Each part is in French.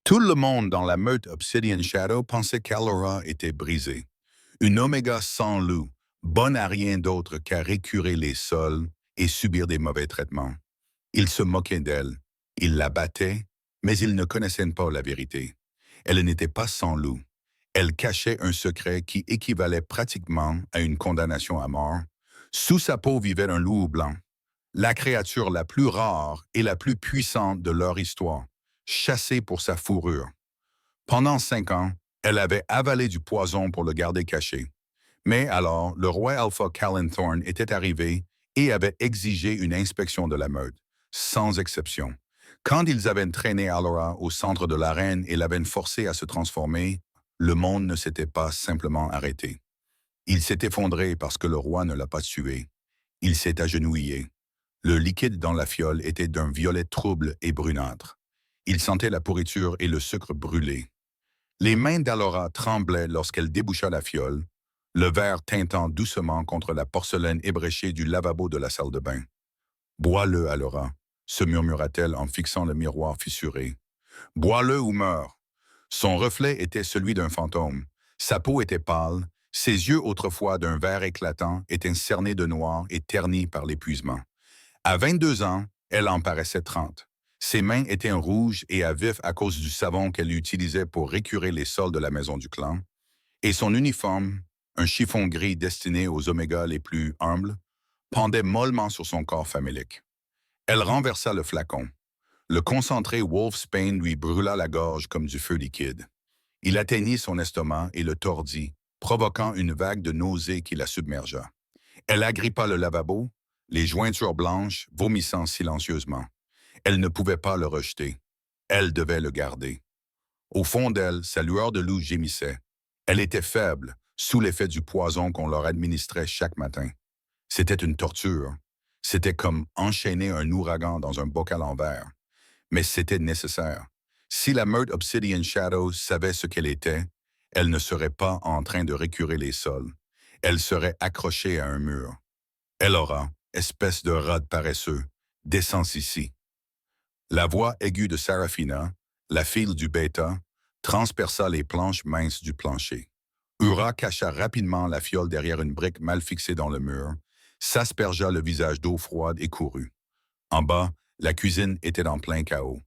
Tout le monde dans la meute Obsidian Shadow pensait qu'Allura était brisée. Une Oméga sans loup, bonne à rien d'autre qu'à récurer les sols et subir des mauvais traitements. Ils se moquaient d'elle, ils la battaient, mais ils ne connaissaient pas la vérité. Elle n'était pas sans loup. Elle cachait un secret qui équivalait pratiquement à une condamnation à mort. Sous sa peau vivait un loup blanc, la créature la plus rare et la plus puissante de leur histoire, chassée pour sa fourrure. Pendant 5 ans, elle avait avalé du poison pour le garder caché. Mais alors, le roi Alpha Callanthorn était arrivé et avait exigé une inspection de la meute, sans exception. Quand ils avaient traîné Allura au centre de l'arène et l'avaient forcé à se transformer, le monde ne s'était pas simplement arrêté. Il s'est effondré parce que le roi ne l'a pas tué. Il s'est agenouillé. Le liquide dans la fiole était d'un violet trouble et brunâtre. Il sentait la pourriture et le sucre brûlé. Les mains d'Allura tremblaient lorsqu'elle déboucha la fiole, le verre tintant doucement contre la porcelaine ébréchée du lavabo de la salle de bain. Bois-le, Allura, se murmura-t-elle en fixant le miroir fissuré. Bois-le ou meurs. Son reflet était celui d'un fantôme. Sa peau était pâle, ses yeux autrefois d'un vert éclatant étaient cernés de noir et ternis par l'épuisement. À 22 ans, elle en paraissait 30. Ses mains étaient rouges et à vif à cause du savon qu'elle utilisait pour récurer les sols de la maison du clan, et son uniforme, un chiffon gris destiné aux omégas les plus humbles, pendait mollement sur son corps famélique. Elle renversa le flacon. Le concentré Wolfsbane lui brûla la gorge comme du feu liquide. Il atteignit son estomac et le tordit, provoquant une vague de nausée qui la submergea. Elle agrippa le lavabo, les jointures blanches, vomissant silencieusement. Elle ne pouvait pas le rejeter. Elle devait le garder. Au fond d'elle, sa lueur de loup gémissait. Elle était faible, sous l'effet du poison qu'on leur administrait chaque matin. C'était une torture. C'était comme enchaîner un ouragan dans un bocal en verre. Mais c'était nécessaire. Si la meute Obsidian Shadow savait ce qu'elle était, elle ne serait pas en train de récurer les sols. Elle serait accrochée à un mur. Allura, espèce de rat paresseux, descends ici. La voix aiguë de Seraphina, la fille du bêta, transperça les planches minces du plancher. Ura cacha rapidement la fiole derrière une brique mal fixée dans le mur, s'aspergea le visage d'eau froide et courut. En bas, la cuisine était en plein chaos.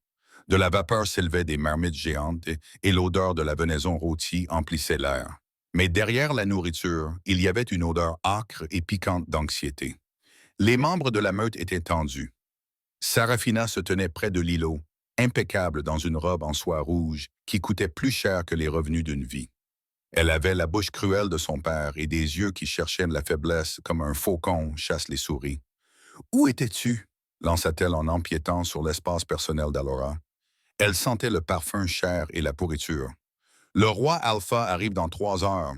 De la vapeur s'élevaient des marmites géantes et l'odeur de la venaison rôtie emplissait l'air. Mais derrière la nourriture, il y avait une odeur âcre et piquante d'anxiété. Les membres de la meute étaient tendus. Seraphina se tenait près de l'îlot, impeccable dans une robe en soie rouge qui coûtait plus cher que les revenus d'une vie. Elle avait la bouche cruelle de son père et des yeux qui cherchaient la faiblesse comme un faucon chasse les souris. « Où étais-tu » lança-t-elle en empiétant sur l'espace personnel d'Allura. Elle sentait le parfum cher et la pourriture. « Le roi Alpha arrive dans 3 heures. »«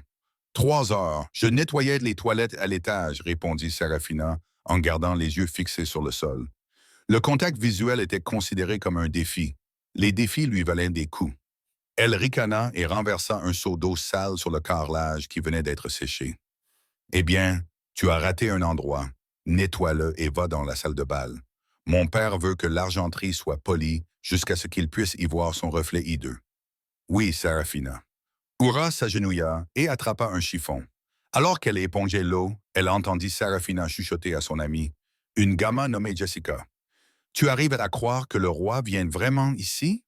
3 heures. Je nettoyais les toilettes à l'étage, » répondit Seraphina en gardant les yeux fixés sur le sol. Le contact visuel était considéré comme un défi. Les défis lui valaient des coups. Elle ricana et renversa un seau d'eau sale sur le carrelage qui venait d'être séché. « Eh bien, tu as raté un endroit. Nettoie-le et va dans la salle de bal. Mon père veut que l'argenterie soit polie jusqu'à ce qu'il puisse y voir son reflet hideux. » « Oui, Seraphina. » Ura s'agenouilla et attrapa un chiffon. Alors qu'elle épongeait l'eau, elle entendit Seraphina chuchoter à son amie, une gamma nommée Jessica. « Tu arrives à croire que le roi vient vraiment ici ?»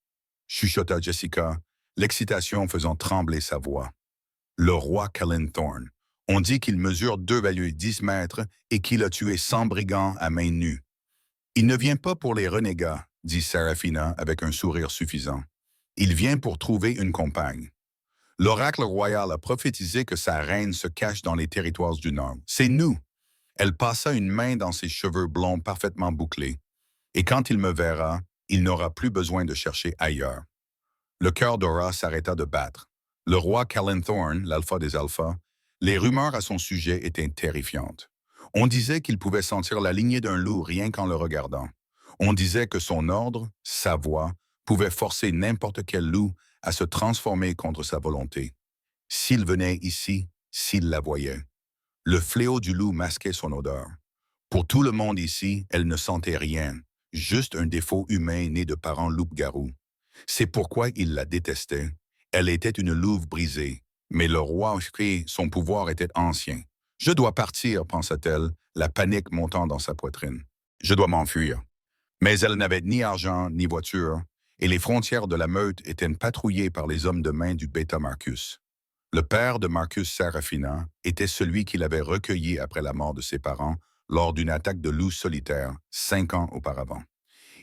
chuchota Jessica, l'excitation faisant trembler sa voix. « Le roi Callanthorn. On dit qu'il mesure 2,10 mètres et qu'il a tué 100 brigands à main nue. »« Il ne vient pas pour les renégats, » dit Seraphina avec un sourire suffisant. « Il vient pour trouver une compagne. » L'oracle royal a prophétisé que sa reine se cache dans les territoires du Nord. C'est nous. Elle passa une main dans ses cheveux blonds parfaitement bouclés. Et quand il me verra, il n'aura plus besoin de chercher ailleurs. Le cœur d'Ura s'arrêta de battre. Le roi Callanthorn, l'alpha des alphas, les rumeurs à son sujet étaient terrifiantes. On disait qu'il pouvait sentir la lignée d'un loup rien qu'en le regardant. On disait que son ordre, sa voix, pouvait forcer n'importe quel loup à se transformer contre sa volonté. S'il venait ici, s'il la voyait. Le fléau du loup masquait son odeur. Pour tout le monde ici, elle ne sentait rien, juste un défaut humain né de parents loups-garous. C'est pourquoi il la détestait. Elle était une louve brisée, mais le roi, son pouvoir était ancien. Je dois partir, pensa-t-elle, la panique montant dans sa poitrine. Je dois m'enfuir. Mais elle n'avait ni argent ni voiture, et les frontières de la meute étaient patrouillées par les hommes de main du Beta Marcus. Le père de Marcus Serafina était celui qu'il avait recueilli après la mort de ses parents lors d'une attaque de loups solitaires 5 ans auparavant.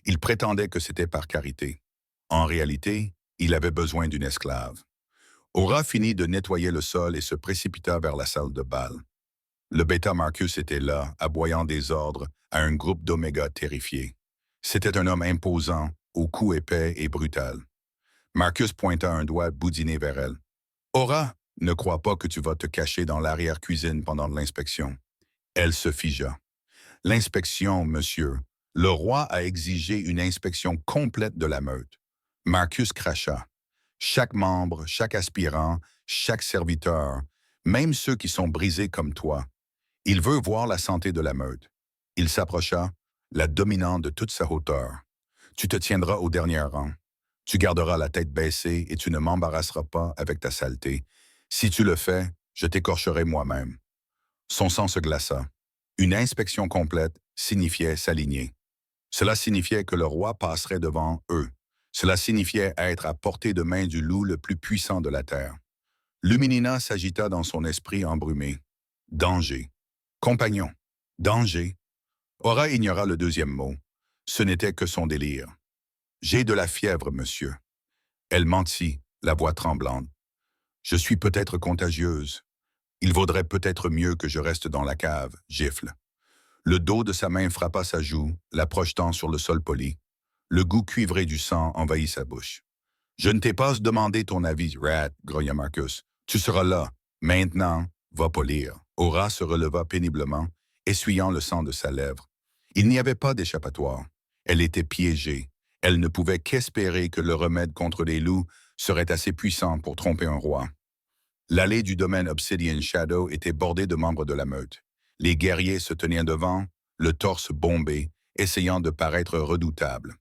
Il prétendait que c'était par carité. En réalité, il avait besoin d'une esclave. Aura finit de nettoyer le sol et se précipita vers la salle de bal. Le Beta Marcus était là, aboyant des ordres à un groupe d'Oméga terrifiés. C'était un homme imposant, au cou épais et brutal. Marcus pointa un doigt boudiné vers elle. Aura, ne crois pas que tu vas te cacher dans l'arrière-cuisine pendant l'inspection. Elle se figea. L'inspection, monsieur. Le roi a exigé une inspection complète de la meute. Marcus cracha. Chaque membre, chaque aspirant, chaque serviteur, même ceux qui sont brisés comme toi. Il veut voir la santé de la meute. Il s'approcha, la dominant de toute sa hauteur. Tu te tiendras au dernier rang. Tu garderas la tête baissée et tu ne m'embarrasseras pas avec ta saleté. Si tu le fais, je t'écorcherai moi-même. Son sang se glaça. Une inspection complète signifiait s'aligner. Cela signifiait que le roi passerait devant eux. Cela signifiait être à portée de main du loup le plus puissant de la terre. Luminina s'agita dans son esprit embrumé. Danger. Compagnon. Danger. Aura ignora le deuxième mot. Ce n'était que son délire. J'ai de la fièvre, monsieur. Elle mentit, la voix tremblante. Je suis peut-être contagieuse. Il vaudrait peut-être mieux que je reste dans la cave, gifle. Le dos de sa main frappa sa joue, la projetant sur le sol poli. Le goût cuivré du sang envahit sa bouche. Je ne t'ai pas demandé ton avis, Rat, grogna Marcus. Tu seras là. Maintenant, va polir. Aura se releva péniblement, essuyant le sang de sa lèvre. Il n'y avait pas d'échappatoire. Elle était piégée. Elle ne pouvait qu'espérer que le remède contre les loups serait assez puissant pour tromper un roi. L'allée du domaine Obsidian Shadow était bordée de membres de la meute. Les guerriers se tenaient devant, le torse bombé, essayant de paraître redoutables.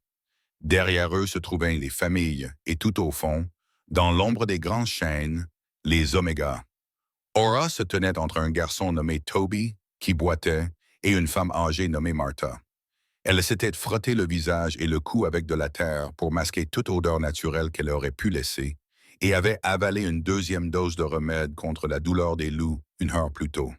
Derrière eux se trouvaient les familles, et tout au fond, dans l'ombre des grandes chaînes, les Omégas. Aura se tenait entre un garçon nommé Toby, qui boitait, et une femme âgée nommée Martha. Elle s'était frotté le visage et le cou avec de la terre pour masquer toute odeur naturelle qu'elle aurait pu laisser, et avait avalé une deuxième dose de remède contre la douleur des loups 1 heure plus tôt.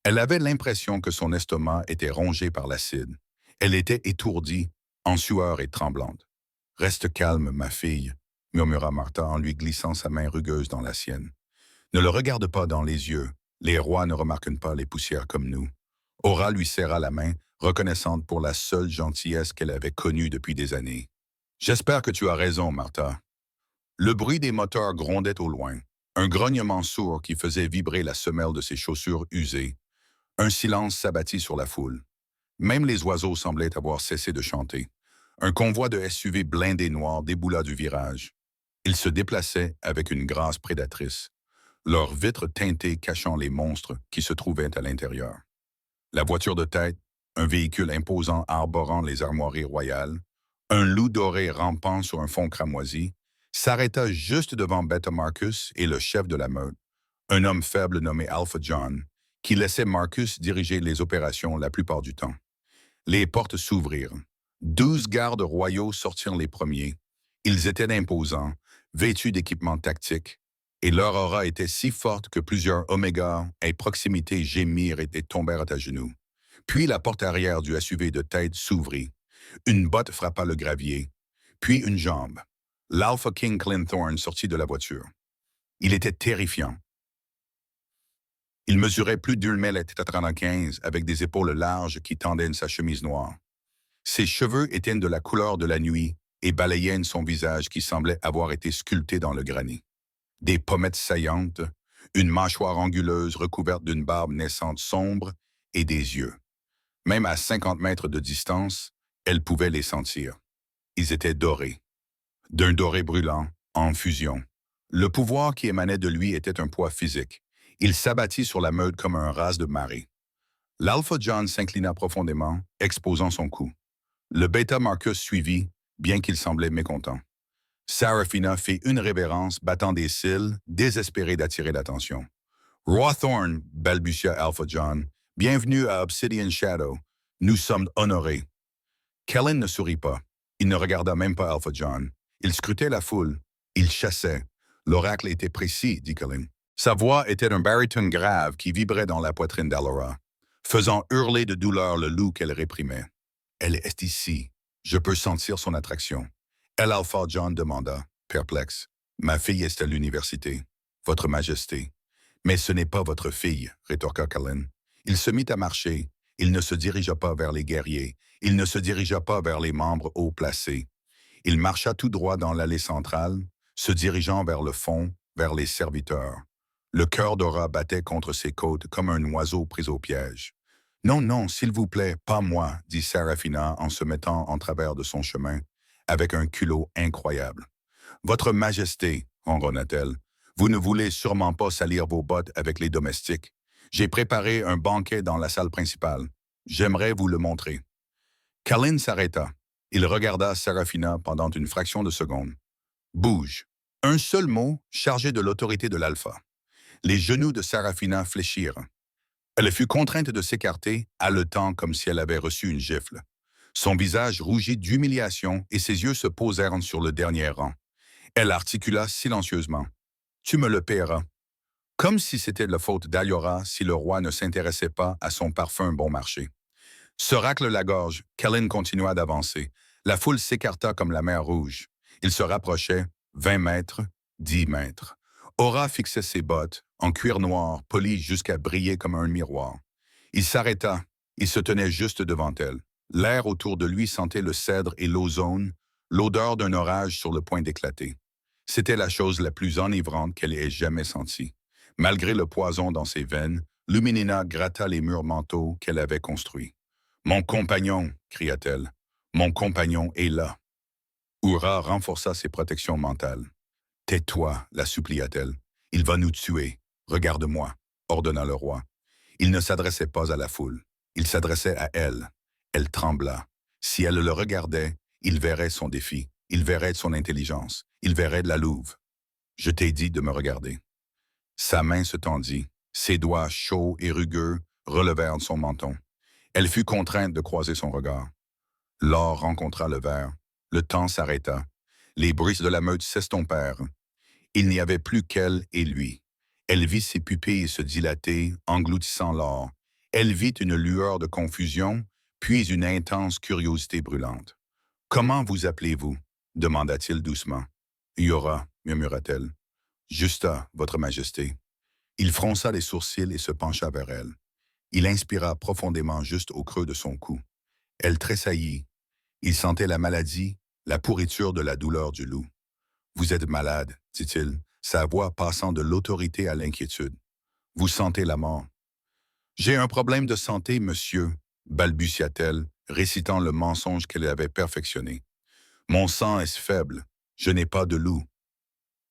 Elle avait l'impression que son estomac était rongé par l'acide. Elle était étourdie, en sueur et tremblante. « Reste calme, ma fille, » murmura Martha en lui glissant sa main rugueuse dans la sienne. « Ne le regarde pas dans les yeux. Les rois ne remarquent pas les poussières comme nous. » Aura lui serra la main, reconnaissante pour la seule gentillesse qu'elle avait connue depuis des années. « J'espère que tu as raison, Martha. » Le bruit des moteurs grondait au loin, un grognement sourd qui faisait vibrer la semelle de ses chaussures usées. Un silence s'abattit sur la foule. Même les oiseaux semblaient avoir cessé de chanter. Un convoi de SUV blindés noirs déboula du virage. Ils se déplaçaient avec une grâce prédatrice, leurs vitres teintées cachant les monstres qui se trouvaient à l'intérieur. La voiture de tête, un véhicule imposant arborant les armoiries royales, un loup doré rampant sur un fond cramoisi, s'arrêta juste devant Beta Marcus et le chef de la meute, un homme faible nommé Alpha John, qui laissait Marcus diriger les opérations la plupart du temps. Les portes s'ouvrirent. 12 gardes royaux sortirent les premiers. Ils étaient imposants, vêtus d'équipements tactiques, et leur aura était si forte que plusieurs Omégas à proximité gémirent et tombèrent à genoux. Puis la porte arrière du SUV de tête s'ouvrit. Une botte frappa le gravier, puis une jambe. L'Alpha King Clinthorne sortit de la voiture. Il était terrifiant. Il mesurait plus d'1,95 m avec des épaules larges qui tendaient sa chemise noire. Ses cheveux étaient de la couleur de la nuit et balayaient son visage qui semblait avoir été sculpté dans le granit. Des pommettes saillantes, une mâchoire anguleuse recouverte d'une barbe naissante sombre et des yeux. Même à 50 mètres de distance, elle pouvait les sentir. Ils étaient dorés. D'un doré brûlant, en fusion. Le pouvoir qui émanait de lui était un poids physique. Il s'abattit sur la meute comme un raz de marée. L'Alpha John s'inclina profondément, exposant son cou. Le Beta Marcus suivit, bien qu'il semblait mécontent. Seraphina fit une révérence, battant des cils, désespérée d'attirer l'attention. Roi Thorn, balbutia Alpha John, bienvenue à Obsidian Shadow. Nous sommes honorés. Kellen ne sourit pas. Il ne regarda même pas Alpha John. Il scrutait la foule. Il chassait. L'oracle était précis, dit Kellen. Sa voix était un baryton grave qui vibrait dans la poitrine d'Allura, faisant hurler de douleur le loup qu'elle réprimait. Elle est ici. Je peux sentir son attraction. Elle, Alpha John demanda, perplexe. Ma fille est à l'université. Votre Majesté. Mais ce n'est pas votre fille, rétorqua Kellen. Il se mit à marcher. Il ne se dirigea pas vers les guerriers. Il ne se dirigea pas vers les membres haut placés. Il marcha tout droit dans l'allée centrale, se dirigeant vers le fond, vers les serviteurs. Le cœur d'Aura battait contre ses côtes comme un oiseau pris au piège. « Non, non, s'il vous plaît, pas moi, » dit Seraphina en se mettant en travers de son chemin, avec un culot incroyable. « Votre Majesté, » ronronna-t-elle, « vous ne voulez sûrement pas salir vos bottes avec les domestiques. J'ai préparé un banquet dans la salle principale. J'aimerais vous le montrer. » Kellen s'arrêta. Il regarda Seraphina pendant une fraction de seconde. « Bouge. » Un seul mot chargé de l'autorité de l'alpha. Les genoux de Seraphina fléchirent. Elle fut contrainte de s'écarter, haletant comme si elle avait reçu une gifle. Son visage rougit d'humiliation et ses yeux se posèrent sur le dernier rang. Elle articula silencieusement. « Tu me le paieras. » Comme si c'était la faute d'Allura si le roi ne s'intéressait pas à son parfum bon marché. Se racle la gorge, Kellen continua d'avancer. La foule s'écarta comme la mer Rouge. Il se rapprochait, 20 mètres, 10 mètres. Aura fixait ses bottes, en cuir noir, polies jusqu'à briller comme un miroir. Il s'arrêta, il se tenait juste devant elle. L'air autour de lui sentait le cèdre et l'ozone, l'odeur d'un orage sur le point d'éclater. C'était la chose la plus enivrante qu'elle ait jamais sentie. Malgré le poison dans ses veines, Luminina gratta les murs mentaux qu'elle avait construits. « Mon compagnon » cria-t-elle. « Mon compagnon est là. » Aura renforça ses protections mentales. « Tais-toi » la supplia-t-elle. « Il va nous tuer. Regarde-moi » ordonna le roi. Il ne s'adressait pas à la foule. Il s'adressait à elle. Elle trembla. Si elle le regardait, il verrait son défi. Il verrait son intelligence. Il verrait de la louve. « Je t'ai dit de me regarder. » Sa main se tendit. Ses doigts chauds et rugueux relevèrent son menton. Elle fut contrainte de croiser son regard. L'or rencontra le verre. Le temps s'arrêta. Les bruits de la meute s'estompèrent. Il n'y avait plus qu'elle et lui. Elle vit ses pupilles se dilater, engloutissant l'or. Elle vit une lueur de confusion, puis une intense curiosité brûlante. « Comment vous appelez-vous » demanda-t-il doucement. « Yora » murmura-t-elle. « Justa, votre Majesté. » Il fronça les sourcils et se pencha vers elle. Il inspira profondément juste au creux de son cou. Elle tressaillit. Il sentait la maladie, la pourriture de la douleur du loup. « Vous êtes malade, » dit-il, sa voix passant de l'autorité à l'inquiétude. « Vous sentez la mort. »« J'ai un problème de santé, monsieur, » balbutia-t-elle, récitant le mensonge qu'elle avait perfectionné. « Mon sang est faible. Je n'ai pas de loup. »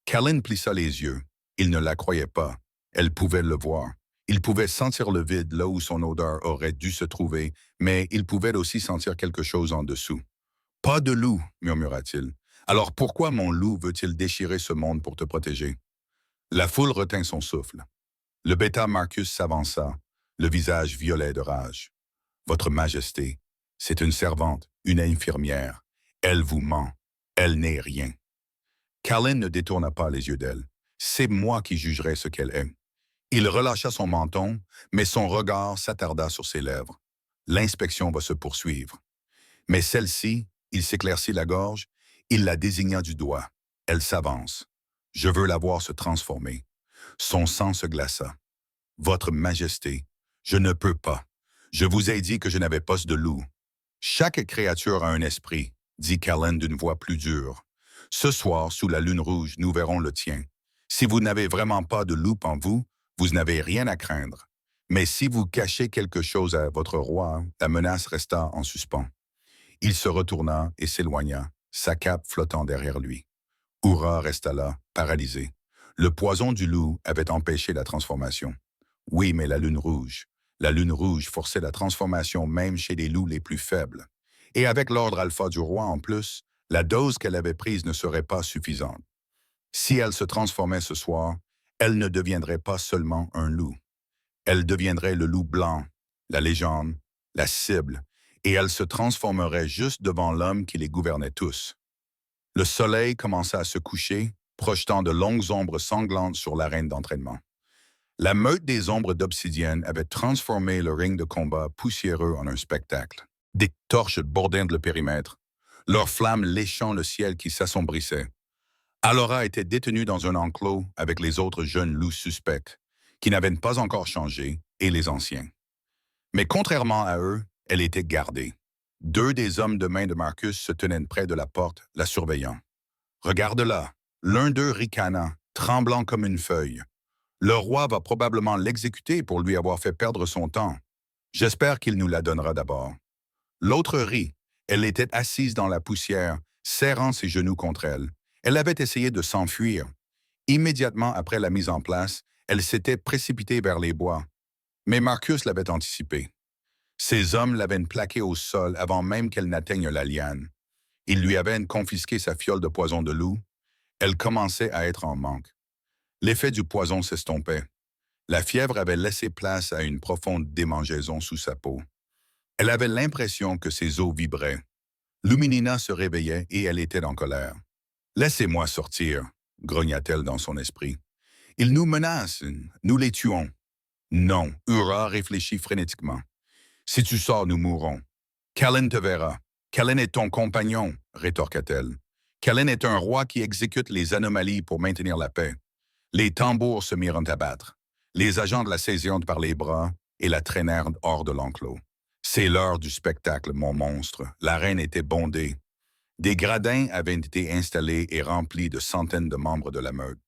Kellen plissa les yeux. Il ne la croyait pas. Elle pouvait le voir. Il pouvait sentir le vide là où son odeur aurait dû se trouver, mais il pouvait aussi sentir quelque chose en dessous. « Pas de loup, » murmura-t-il. « Alors pourquoi mon loup veut-il déchirer ce monde pour te protéger? » La foule retint son souffle. Le bêta Marcus s'avança, le visage violet de rage. « Votre Majesté, c'est une servante, une infirmière. Elle vous ment. Elle n'est rien. » Kellen ne détourna pas les yeux d'elle. « C'est moi qui jugerai ce qu'elle est. » Il relâcha son menton, mais son regard s'attarda sur ses lèvres. L'inspection va se poursuivre. Mais celle-ci, il s'éclaircit la gorge, il la désigna du doigt. Elle s'avance. Je veux la voir se transformer. Son sang se glaça. Votre Majesté, je ne peux pas. Je vous ai dit que je n'avais pas de loup. Chaque créature a un esprit, dit Kellen d'une voix plus dure. Ce soir, sous la lune rouge, nous verrons le tien. Si vous n'avez vraiment pas de loup en vous, vous n'avez rien à craindre. Mais si vous cachez quelque chose à votre roi, la menace resta en suspens. Il se retourna et s'éloigna, sa cape flottant derrière lui. Aura resta là, paralysée. Le poison du loup avait empêché la transformation. Oui, mais la lune rouge forçait la transformation même chez les loups les plus faibles. Et avec l'ordre alpha du roi en plus, La dose qu'elle avait prise ne serait pas suffisante. Si elle se transformait ce soir, elle ne deviendrait pas seulement un loup. Elle deviendrait le loup blanc, la légende, la cible, et elle se transformerait juste devant l'homme qui les gouvernait tous. Le soleil commença à se coucher, projetant de longues ombres sanglantes sur l'arène d'entraînement. La meute des ombres d'obsidienne avait transformé le ring de combat poussiéreux en un spectacle. Des torches bordaient le périmètre, leurs flammes léchant le ciel qui s'assombrissait. Alora était détenue dans un enclos avec les autres jeunes loups suspects, qui n'avaient pas encore changé, et les anciens. Mais contrairement à eux, elle était gardée. Deux des hommes de main de Marcus se tenaient près de la porte, la surveillant. Regarde-la. L'un d'eux ricana, tremblant comme une feuille. Le roi va probablement l'exécuter pour lui avoir fait perdre son temps. J'espère qu'il nous la donnera d'abord. L'autre rit. Elle était assise dans la poussière, serrant ses genoux contre elle. Elle avait essayé de s'enfuir. Immédiatement après la mise en place, elle s'était précipitée vers les bois. Mais Marcus l'avait anticipé. Ses hommes l'avaient plaquée au sol avant même qu'elle n'atteigne la liane. Ils lui avaient confisqué sa fiole de poison de loup. Elle commençait à être en manque. L'effet du poison s'estompait. La fièvre avait laissé place à une profonde démangeaison sous sa peau. Elle avait l'impression que ses os vibraient. Luminina se réveillait et elle était en colère. « Laissez-moi sortir », grogna-t-elle dans son esprit. « Ils nous menacent, nous les tuons. »« Non », Ura réfléchit frénétiquement. « Si tu sors, nous mourrons. »« Kallen te verra. Kallen est ton compagnon, » rétorqua-t-elle. « Kallen est un roi qui exécute les anomalies pour maintenir la paix. » Les tambours se mirent à battre. Les agents de la saisirent par les bras et la traînèrent hors de l'enclos. « C'est l'heure du spectacle, mon monstre. » L'arène était bondée. Des gradins avaient été installés et remplis de centaines de membres de la meute.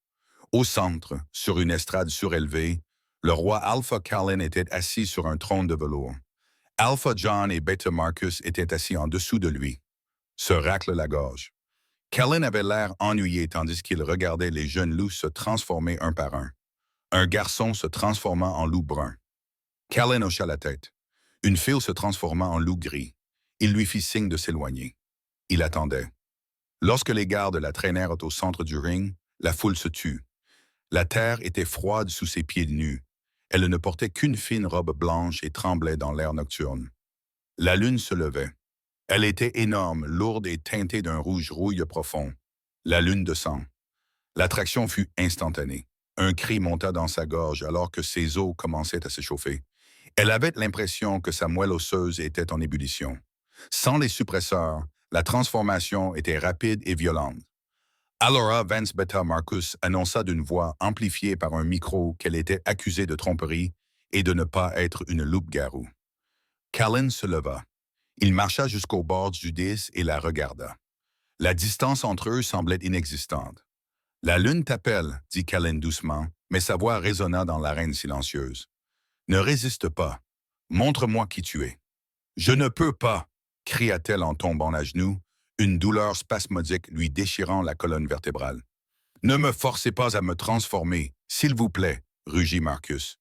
Au centre, sur une estrade surélevée, le roi Alpha Kallen était assis sur un trône de velours. Alpha John et Beta Marcus étaient assis en dessous de lui, se racle la gorge. Kallen avait l'air ennuyé tandis qu'il regardait les jeunes loups se transformer un par un. Un garçon se transformant en loup brun. Kallen hocha la tête. Une fille se transforma en loup gris. Il lui fit signe de s'éloigner. Il attendait. Lorsque les gardes la traînèrent au centre du ring, la foule se tut. La terre était froide sous ses pieds nus. Elle ne portait qu'une fine robe blanche et tremblait dans l'air nocturne. La lune se levait. Elle était énorme, lourde et teintée d'un rouge rouille profond. La lune de sang. L'attraction fut instantanée. Un cri monta dans sa gorge alors que ses os commençaient à s'échauffer. Elle avait l'impression que sa moelle osseuse était en ébullition. Sans les suppresseurs, la transformation était rapide et violente. Alora Vance Beta Marcus annonça d'une voix amplifiée par un micro qu'elle était accusée de tromperie et de ne pas être une loupe-garou. Kallen se leva. Il marcha jusqu'au bord du dais et la regarda. La distance entre eux semblait inexistante. « La lune t'appelle », dit Kallen doucement, mais sa voix résonna dans l'arène silencieuse. « Ne résiste pas. Montre-moi qui tu es. »« Je ne peux pas », cria-t-elle en tombant à genoux, une douleur spasmodique lui déchirant la colonne vertébrale. « Ne me forcez pas à me transformer, s'il vous plaît, » rugit Marcus.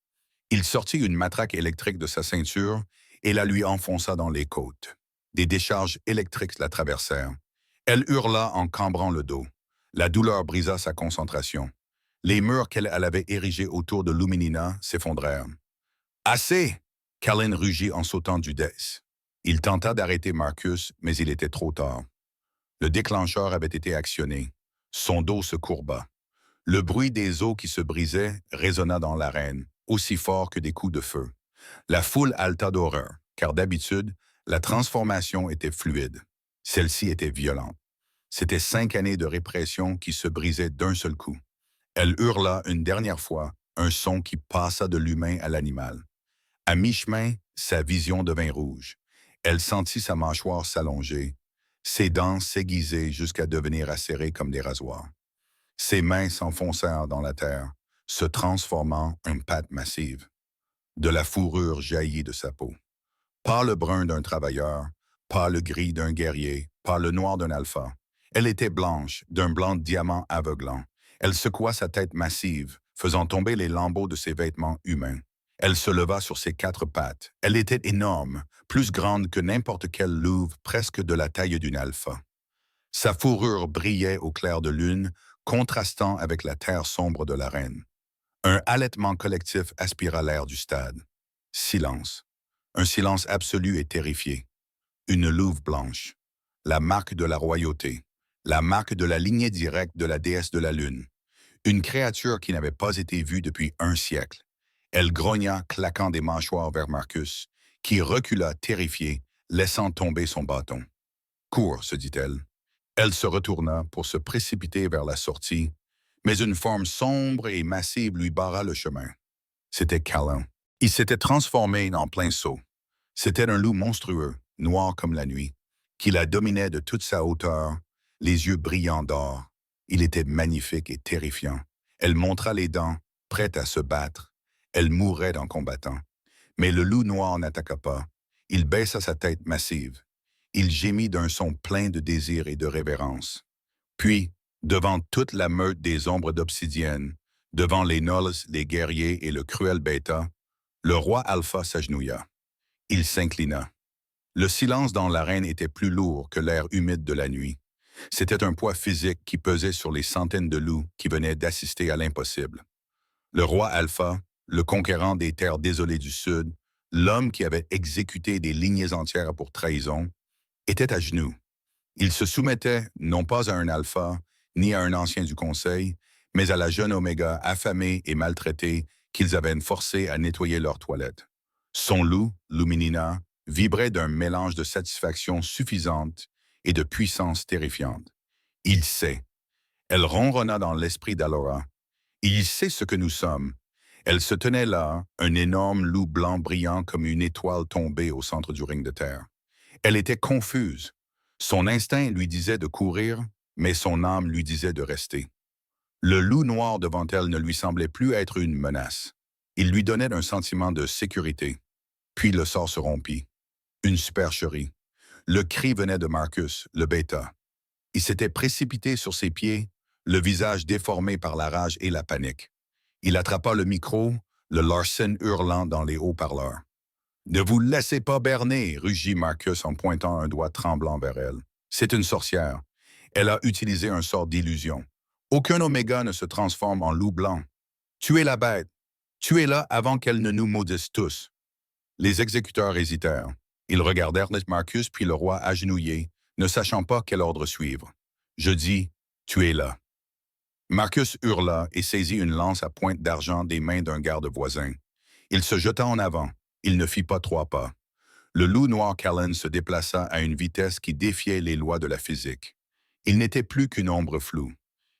Il sortit une matraque électrique de sa ceinture et la lui enfonça dans les côtes. Des décharges électriques la traversèrent. Elle hurla en cambrant le dos. La douleur brisa sa concentration. Les murs qu'elle avait érigés autour de Luminina s'effondrèrent. « Assez !» Kallen rugit en sautant du dais. Il tenta d'arrêter Marcus, mais il était trop tard. Le déclencheur avait été actionné. Son dos se courba. Le bruit des os qui se brisaient résonna dans l'arène, aussi fort que des coups de feu. La foule halta d'horreur, car d'habitude, la transformation était fluide. Celle-ci était violente. C'était 5 années de répression qui se brisaient d'un seul coup. Elle hurla une dernière fois, un son qui passa de l'humain à l'animal. À mi-chemin, sa vision devint rouge. Elle sentit sa mâchoire s'allonger, ses dents s'aiguiser jusqu'à devenir acérées comme des rasoirs. Ses mains s'enfoncèrent dans la terre, se transformant en pâte massive. De la fourrure jaillit de sa peau. Pas le brun d'un travailleur, pas le gris d'un guerrier, pas le noir d'un alpha. Elle était blanche, d'un blanc de diamant aveuglant. Elle secoua sa tête massive, faisant tomber les lambeaux de ses vêtements humains. Elle se leva sur ses 4 pattes. Elle était énorme, plus grande que n'importe quelle louve, presque de la taille d'une alpha. Sa fourrure brillait au clair de lune, contrastant avec la terre sombre de la reine. Un halètement collectif aspira l'air du stade. Silence. Un silence absolu et terrifié. Une louve blanche. La marque de la royauté. La marque de la lignée directe de la déesse de la lune. Une créature qui n'avait pas été vue depuis un siècle. Elle grogna, claquant des mâchoires vers Marcus, qui recula terrifié, laissant tomber son bâton. Cours, se dit-elle. Elle se retourna pour se précipiter vers la sortie, mais une forme sombre et massive lui barra le chemin. C'était Callan. Il s'était transformé en plein saut. C'était un loup monstrueux, noir comme la nuit, qui la dominait de toute sa hauteur, les yeux brillants d'or. Il était magnifique et terrifiant. Elle montra les dents, prête à se battre. Elle mourait en combattant. Mais le loup noir n'attaqua pas. Il baissa sa tête massive. Il gémit d'un son plein de désir et de révérence. Puis, devant toute la meute des ombres d'obsidienne, devant les Gnolls, les guerriers et le cruel Bêta, le roi Alpha s'agenouilla. Il s'inclina. Le silence dans l'arène était plus lourd que l'air humide de la nuit. C'était un poids physique qui pesait sur les centaines de loups qui venaient d'assister à l'impossible. Le roi Alpha, le conquérant des terres désolées du Sud, l'homme qui avait exécuté des lignées entières pour trahison, était à genoux. Il se soumettait non pas à un alpha, ni à un ancien du conseil, mais à la jeune Oméga affamée et maltraitée qu'ils avaient forcée à nettoyer leur toilette. Son loup, Luminina, vibrait d'un mélange de satisfaction suffisante et de puissance terrifiante. Il sait. Elle ronronna dans l'esprit d'Alora. Il sait ce que nous sommes. Elle se tenait là, un énorme loup blanc brillant comme une étoile tombée au centre du ring de terre. Elle était confuse. Son instinct lui disait de courir, mais son âme lui disait de rester. Le loup noir devant elle ne lui semblait plus être une menace. Il lui donnait un sentiment de sécurité. Puis le sort se rompit. Une supercherie. Le cri venait de Marcus, le bêta. Il s'était précipité sur ses pieds, le visage déformé par la rage et la panique. Il attrapa le micro, le Larsen hurlant dans les haut-parleurs. Ne vous laissez pas berner, rugit Marcus en pointant un doigt tremblant vers elle. C'est une sorcière. Elle a utilisé un sort d'illusion. Aucun Oméga ne se transforme en loup blanc. Tuez la bête. Tuez-la avant qu'elle ne nous maudisse tous. Les exécuteurs hésitèrent. Ils regardèrent Marcus puis le roi agenouillé, ne sachant pas quel ordre suivre. Je dis, tuez-la. Marcus hurla et saisit une lance à pointe d'argent des mains d'un garde voisin. Il se jeta en avant. Il ne fit pas 3 pas. Le loup noir Callan se déplaça à une vitesse qui défiait les lois de la physique. Il n'était plus qu'une ombre floue.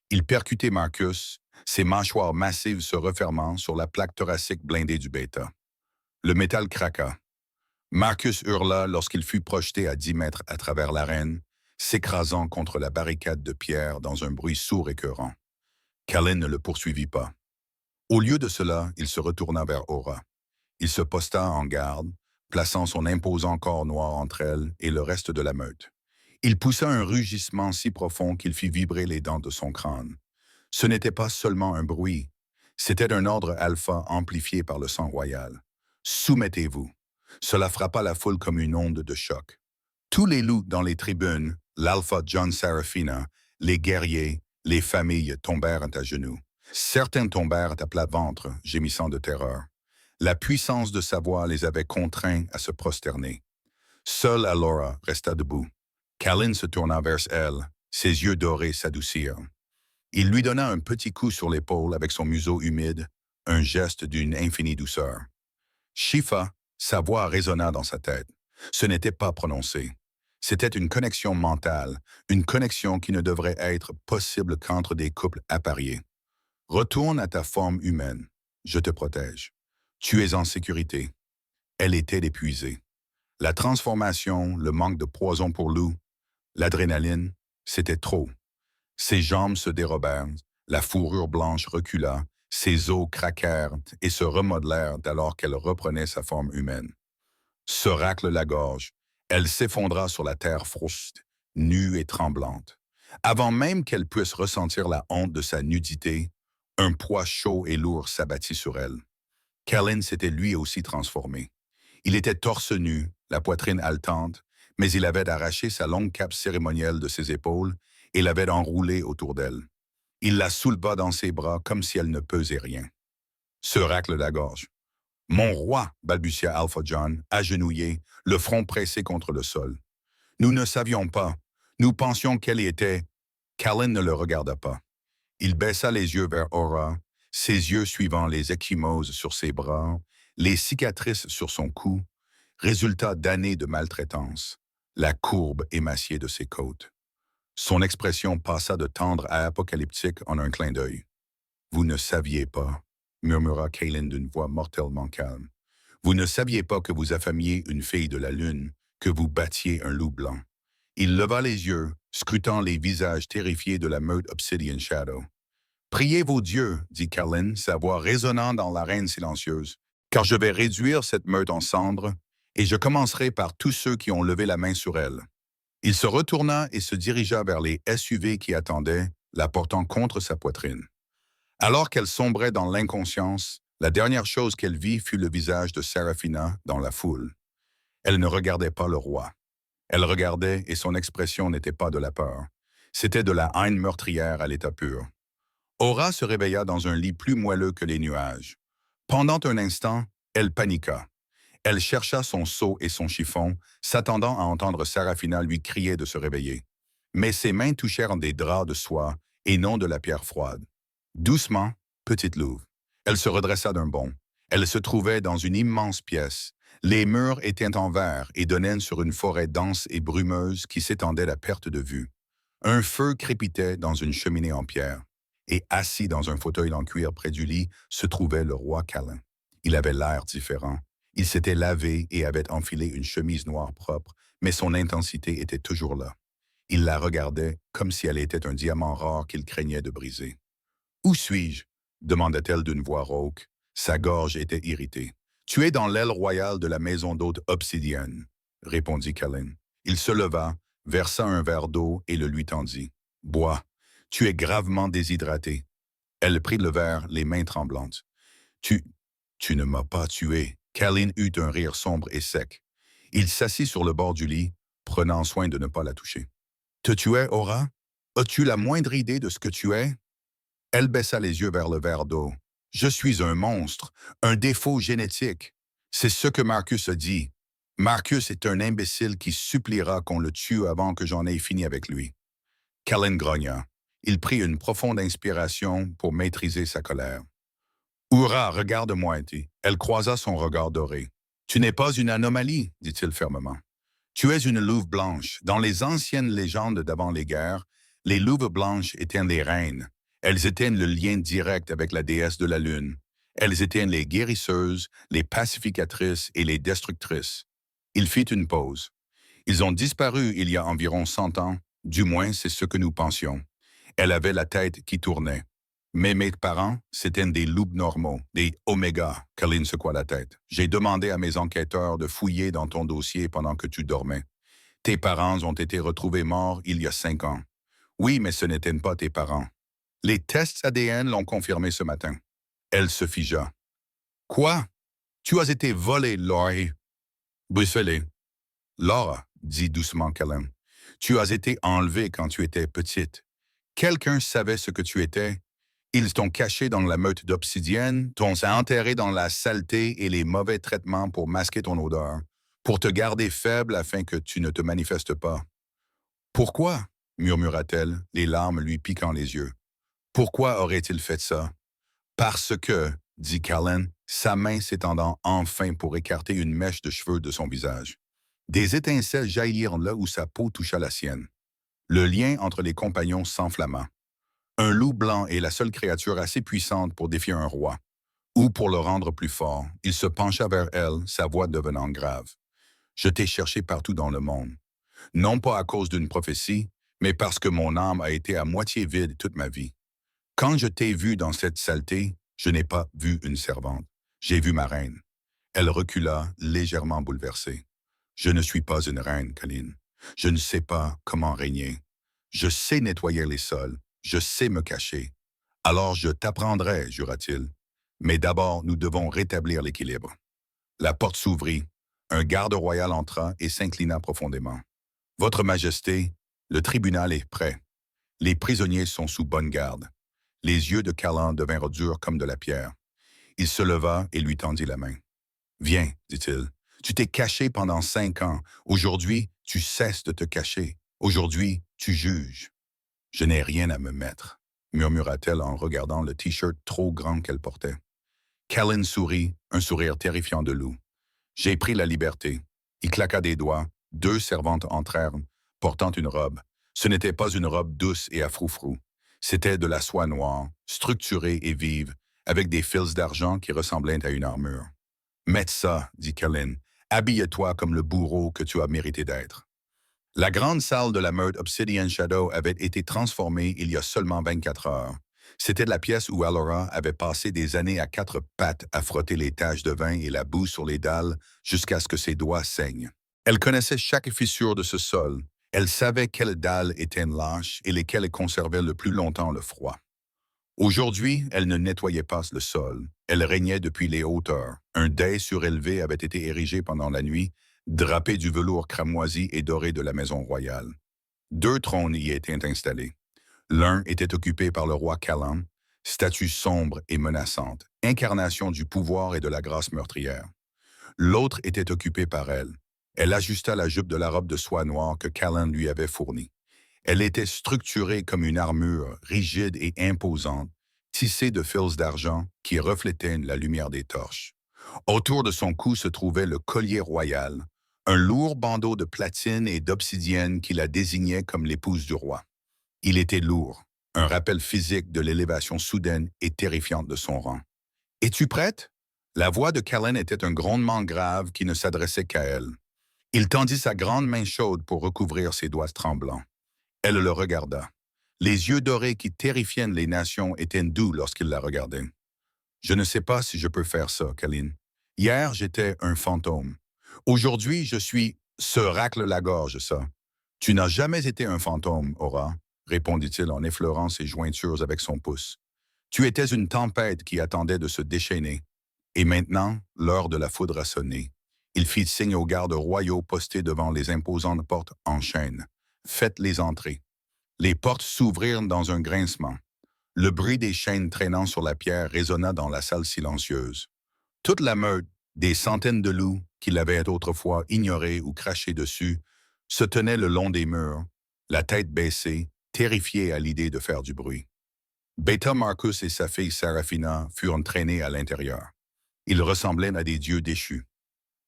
Il percutait Marcus, ses mâchoires massives se refermant sur la plaque thoracique blindée du bêta. Le métal craqua. Marcus hurla lorsqu'il fut projeté à 10 mètres à travers l'arène, s'écrasant contre la barricade de pierre dans un bruit sourd écœurant. Callan ne le poursuivit pas. Au lieu de cela, il se retourna vers Aura. Il se posta en garde, plaçant son imposant corps noir entre elle et le reste de la meute. Il poussa un rugissement si profond qu'il fit vibrer les dents de son crâne. Ce n'était pas seulement un bruit, c'était un ordre alpha amplifié par le sang royal. Soumettez-vous. Cela frappa la foule comme une onde de choc. Tous les loups dans les tribunes, l'alpha John Serafina, les guerriers, les familles tombèrent à genoux. Certains tombèrent à plat ventre, gémissant de terreur. La puissance de sa voix les avait contraints à se prosterner. Seule Alora resta debout. Callan se tourna vers elle, ses yeux dorés s'adoucirent. Il lui donna un petit coup sur l'épaule avec son museau humide, un geste d'une infinie douceur. Shifa, sa voix résonna dans sa tête. Ce n'était pas prononcé. C'était une connexion mentale, une connexion qui ne devrait être possible qu'entre des couples appariés. Retourne à ta forme humaine. Je te protège. Tu es en sécurité. Elle était épuisée. La transformation, le manque de poison pour loup, l'adrénaline, c'était trop. Ses jambes se dérobèrent, la fourrure blanche recula, ses os craquèrent et se remodelèrent alors qu'elle reprenait sa forme humaine. Se racle la gorge, elle s'effondra sur la terre froste, nue et tremblante. Avant même qu'elle puisse ressentir la honte de sa nudité, un poids chaud et lourd s'abattit sur elle. Callan s'était lui aussi transformé. Il était torse nu, la poitrine haletante, mais il avait arraché sa longue cape cérémonielle de ses épaules et l'avait enroulée autour d'elle. Il la souleva dans ses bras comme si elle ne pesait rien. Se racle la gorge. Mon roi, balbutia Alpha John, agenouillé, le front pressé contre le sol. Nous ne savions pas. Nous pensions qu'elle y était. Callan ne le regarda pas. Il baissa les yeux vers Aura, ses yeux suivant les ecchymoses sur ses bras, les cicatrices sur son cou, résultat d'années de maltraitance, la courbe émaciée de ses côtes. Son expression passa de tendre à apocalyptique en un clin d'œil. « Vous ne saviez pas, » murmura Callan d'une voix mortellement calme. « Vous ne saviez pas que vous affamiez une fille de la lune, que vous battiez un loup blanc. » Il leva les yeux, scrutant les visages terrifiés de la meute Obsidian Shadow. « Priez vos dieux, » dit Callan, sa voix résonnant dans l'arène silencieuse, « car je vais réduire cette meute en cendres, et je commencerai par tous ceux qui ont levé la main sur elle. » Il se retourna et se dirigea vers les SUV qui attendaient, la portant contre sa poitrine. Alors qu'elle sombrait dans l'inconscience, la dernière chose qu'elle vit fut le visage de Seraphina dans la foule. Elle ne regardait pas le roi. Elle regardait et son expression n'était pas de la peur. C'était de la haine meurtrière à l'état pur. Aura se réveilla dans un lit plus moelleux que les nuages. Pendant un instant, elle paniqua. Elle chercha son seau et son chiffon, s'attendant à entendre Seraphina lui crier de se réveiller. Mais ses mains touchèrent des draps de soie et non de la pierre froide. Doucement, petite louve. Elle se redressa d'un bond. Elle se trouvait dans une immense pièce. Les murs étaient en verre et donnaient sur une forêt dense et brumeuse qui s'étendait à perte de vue. Un feu crépitait dans une cheminée en pierre. Et assis dans un fauteuil en cuir près du lit se trouvait le roi Callan. Il avait l'air différent. Il s'était lavé et avait enfilé une chemise noire propre, mais son intensité était toujours là. Il la regardait comme si elle était un diamant rare qu'il craignait de briser. « Où suis-je » demanda-t-elle d'une voix rauque. Sa gorge était irritée. « Tu es dans l'aile royale de la maison d'hôte obsidienne, » répondit Callan. Il se leva, versa un verre d'eau et le lui tendit. « Bois, tu es gravement déshydraté. » Elle prit le verre, les mains tremblantes. « Tu ne m'as pas tué. » Callan eut un rire sombre et sec. Il s'assit sur le bord du lit, prenant soin de ne pas la toucher. « Te tuer, Aura? As-tu la moindre idée de ce que tu es? » Elle baissa les yeux vers le verre d'eau. « Je suis un monstre, un défaut génétique. C'est ce que Marcus a dit. Marcus est un imbécile qui suppliera qu'on le tue avant que j'en aie fini avec lui. » Callan grogna. Il prit une profonde inspiration pour maîtriser sa colère. « Aura, regarde-moi, dit. » Elle croisa son regard doré. « Tu n'es pas une anomalie, dit-il fermement. Tu es une louve blanche. Dans les anciennes légendes d'avant les guerres, les louves blanches étaient les reines. Elles étaient le lien direct avec la déesse de la lune. Elles étaient les guérisseuses, les pacificatrices et les destructrices. » Il fit une pause. « Ils ont disparu il y a environ 100 ans, du moins c'est ce que nous pensions. Elle avait la tête qui tournait. Mais mes parents, c'étaient des loups normaux, des oméga. » Callan secoua la tête. « J'ai demandé à mes enquêteurs de fouiller dans ton dossier pendant que tu dormais. Tes parents ont été retrouvés morts il y a 5 ans. Oui, mais ce n'étaient pas tes parents. Les tests ADN l'ont confirmé ce matin. » Elle se figea. « Quoi? Tu as été volée, Laurie. » Bruxellé. « Laura, » dit doucement Callan, « tu as été enlevée quand tu étais petite. Quelqu'un savait ce que tu étais. Ils t'ont caché dans la meute d'obsidienne, t'ont enterré dans la saleté et les mauvais traitements pour masquer ton odeur, pour te garder faible afin que tu ne te manifestes pas. »« Pourquoi? » murmura-t-elle, les larmes lui piquant les yeux. « Pourquoi aurait-il fait ça? »« Parce que, » dit Callan, sa main s'étendant enfin pour écarter une mèche de cheveux de son visage. Des étincelles jaillirent là où sa peau toucha la sienne. Le lien entre les compagnons s'enflamma. Un loup blanc est la seule créature assez puissante pour défier un roi. Ou pour le rendre plus fort, il se pencha vers elle, sa voix devenant grave. « Je t'ai cherché partout dans le monde. Non pas à cause d'une prophétie, mais parce que mon âme a été à moitié vide toute ma vie. Quand je t'ai vu dans cette saleté, je n'ai pas vu une servante. J'ai vu ma reine. » Elle recula, légèrement bouleversée. « Je ne suis pas une reine, Callan. Je ne sais pas comment régner. Je sais nettoyer les sols. Je sais me cacher. Alors je t'apprendrai, jura-t-il. Mais d'abord, nous devons rétablir l'équilibre. » La porte s'ouvrit. Un garde royal entra et s'inclina profondément. Votre Majesté, le tribunal est prêt. Les prisonniers sont sous bonne garde. Les yeux de Callan devinrent durs comme de la pierre. Il se leva et lui tendit la main. Viens, dit-il. Tu t'es caché pendant 5 ans. Aujourd'hui, tu cesses de te cacher. Aujourd'hui, tu juges. Je n'ai rien à me mettre, murmura-t-elle en regardant le t-shirt trop grand qu'elle portait. Callan sourit, un sourire terrifiant de loup. J'ai pris la liberté. Il claqua des doigts. 2 servantes entrèrent, portant une robe. Ce n'était pas une robe douce et à froufrou. C'était de la soie noire, structurée et vive, avec des fils d'argent qui ressemblaient à une armure. Mets ça, dit Callan. Habille-toi comme le bourreau que tu as mérité d'être. La grande salle de la meute Obsidian Shadow avait été transformée il y a seulement 24 heures. C'était la pièce où Allura avait passé des années à 4 pattes à frotter les taches de vin et la boue sur les dalles jusqu'à ce que ses doigts saignent. Elle connaissait chaque fissure de ce sol. Elle savait quelles dalles étaient lâches et lesquelles conservaient le plus longtemps le froid. Aujourd'hui, elle ne nettoyait pas le sol. Elle régnait depuis les hauteurs. Un dais surélevé avait été érigé pendant la nuit, drapé du velours cramoisi et doré de la maison royale. 2 trônes y étaient installés. L'un était occupé par le roi Callan, statue sombre et menaçante, incarnation du pouvoir et de la grâce meurtrière. L'autre était occupé par elle. Elle ajusta la jupe de la robe de soie noire que Callan lui avait fournie. Elle était structurée comme une armure, rigide et imposante, tissée de fils d'argent qui reflétaient la lumière des torches. Autour de son cou se trouvait le collier royal, un lourd bandeau de platine et d'obsidienne qui la désignait comme l'épouse du roi. Il était lourd, un rappel physique de l'élévation soudaine et terrifiante de son rang. « Es-tu prête ?» La voix de Callan était un grondement grave qui ne s'adressait qu'à elle. Il tendit sa grande main chaude pour recouvrir ses doigts tremblants. Elle le regarda. Les yeux dorés qui terrifiaient les nations étaient doux lorsqu'il la regardait. « Je ne sais pas si je peux faire ça, Callan. Hier, j'étais un fantôme. Aujourd'hui, je suis... Se racle la gorge, ça. Tu n'as jamais été un fantôme, Aura, répondit-il en effleurant ses jointures avec son pouce. Tu étais une tempête qui attendait de se déchaîner. Et maintenant, l'heure de la foudre a sonné. Il fit signe aux gardes royaux postés devant les imposantes portes en chaîne. Faites-les entrer. Les portes s'ouvrirent dans un grincement. Le bruit des chaînes traînant sur la pierre résonna dans la salle silencieuse. Toute la meute, des centaines de loups, qui l'avaient autrefois ignoré ou craché dessus, se tenaient le long des murs, la tête baissée, terrifiés à l'idée de faire du bruit. Beta Marcus et sa fille Seraphina furent traînés à l'intérieur. Ils ressemblaient à des dieux déchus.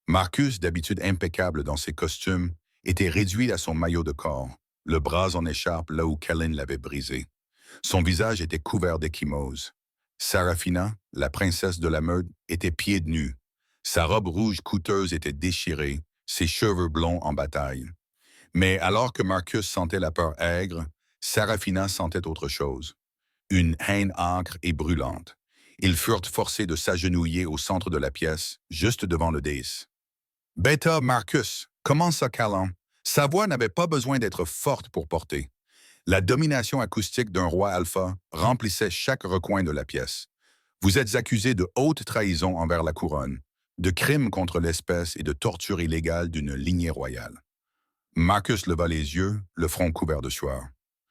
Marcus, d'habitude impeccable dans ses costumes, était réduit à son maillot de corps, le bras en écharpe là où Callan l'avait brisé. Son visage était couvert d'échymoses. Seraphina, la princesse de la meute, était pieds nus. Sa robe rouge coûteuse était déchirée, ses cheveux blonds en bataille. Mais alors que Marcus sentait la peur aigre, Seraphina sentait autre chose. Une haine âcre et brûlante. Ils furent forcés de s'agenouiller au centre de la pièce, juste devant le dais. « Beta Marcus, comment ça, Callan? » Sa voix n'avait pas besoin d'être forte pour porter. La domination acoustique d'un roi alpha remplissait chaque recoin de la pièce. Vous êtes accusé de haute trahison envers la couronne, de crimes contre l'espèce et de torture illégale d'une lignée royale. Marcus leva les yeux, le front couvert de sueur.